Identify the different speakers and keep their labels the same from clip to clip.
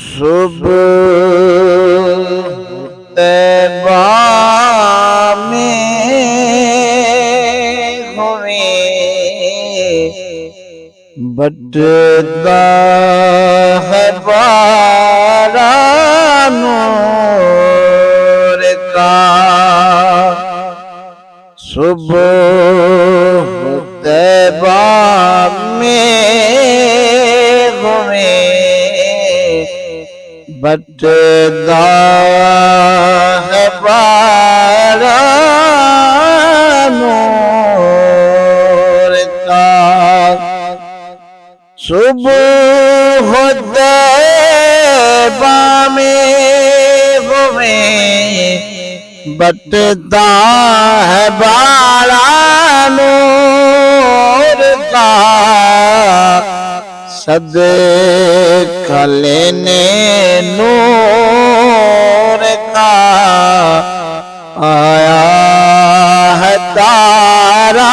Speaker 1: صبح طیبہ میں ہوئے بٹتا ہے باران نور کا صبح طیبہ میں ہوئے بٹتا ہے باران نور کا صبح طیبہ میں ہوئے بٹتا ہے باران نور کا صدقہ لینے نور کا آیا ہے تارا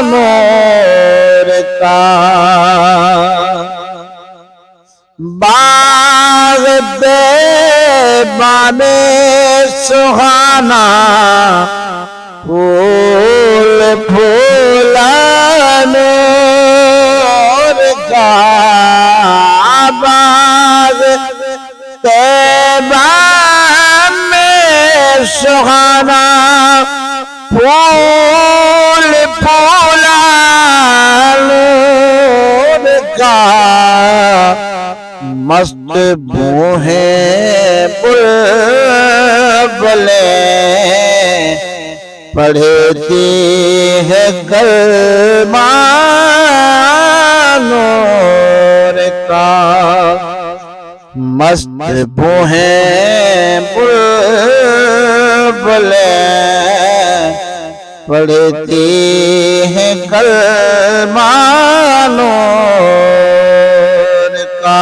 Speaker 1: نور کا باغ طیبہ میں سہانا پھول پھولا نور کا باغ طیبہ میں سہانا پھول پھولا نور کا مست بوہیں بلبلیں پڑھتی ہے کلمہ نور کا مست بوہیں بلبلیں پڑھتی ہے کلمہ نور کا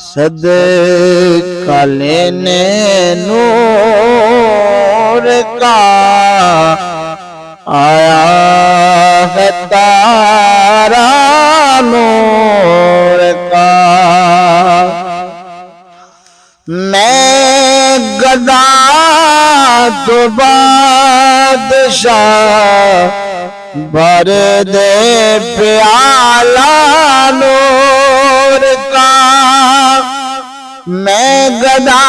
Speaker 1: صدقہ لینے نور کا آیا ہے تارا نور کا میں گدا تو بادشاہ بھر دے پیالہ نور کا میں گدا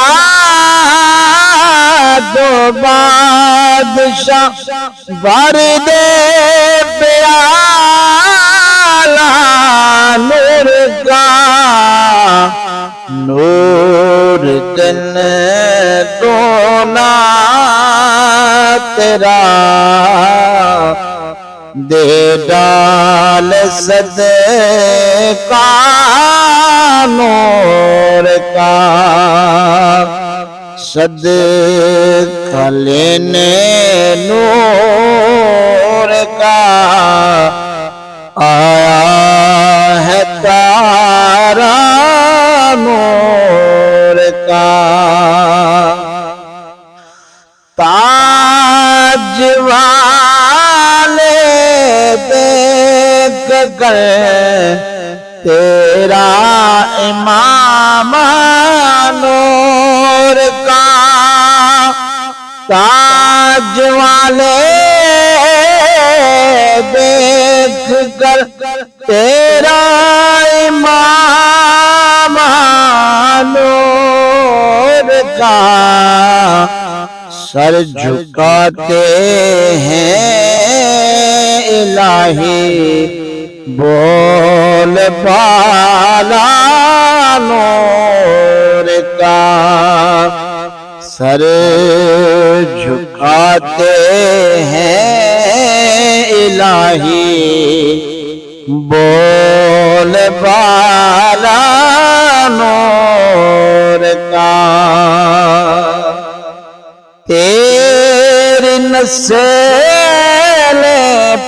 Speaker 1: تو بادشاہ بھر دے پیالہ نور کا نور دن دونا تیرا دے ڈال صدقہ نور کا صدقہ لینے نور کا آیا ہے تارا نور کا تاج والے دیکھ کر تیرا امام نور کا تاج والے دیکھ کر تیرا امام نور کا سر جھکاتے ہیں الہی بول بالا نور کا سر جھکاتے ہیں الہی بول بالا نور کا تیری نسل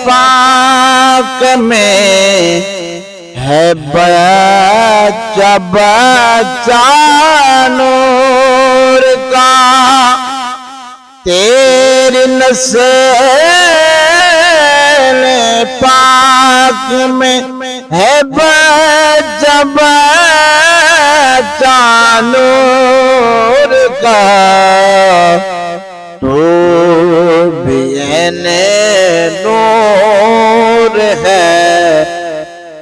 Speaker 1: پاک میں ہے بچہ بچہ نور کا تیری نسل پاک میں ہے بچہ نور کا تو بھی عین نور ہے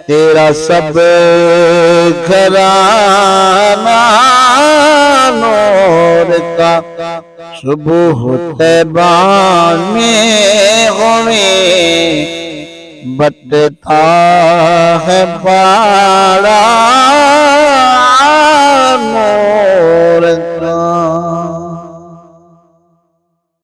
Speaker 1: تیرا سب گھرانہ نور کا صبح طیبہ میں ہوئے بٹتا ہے بڑا نور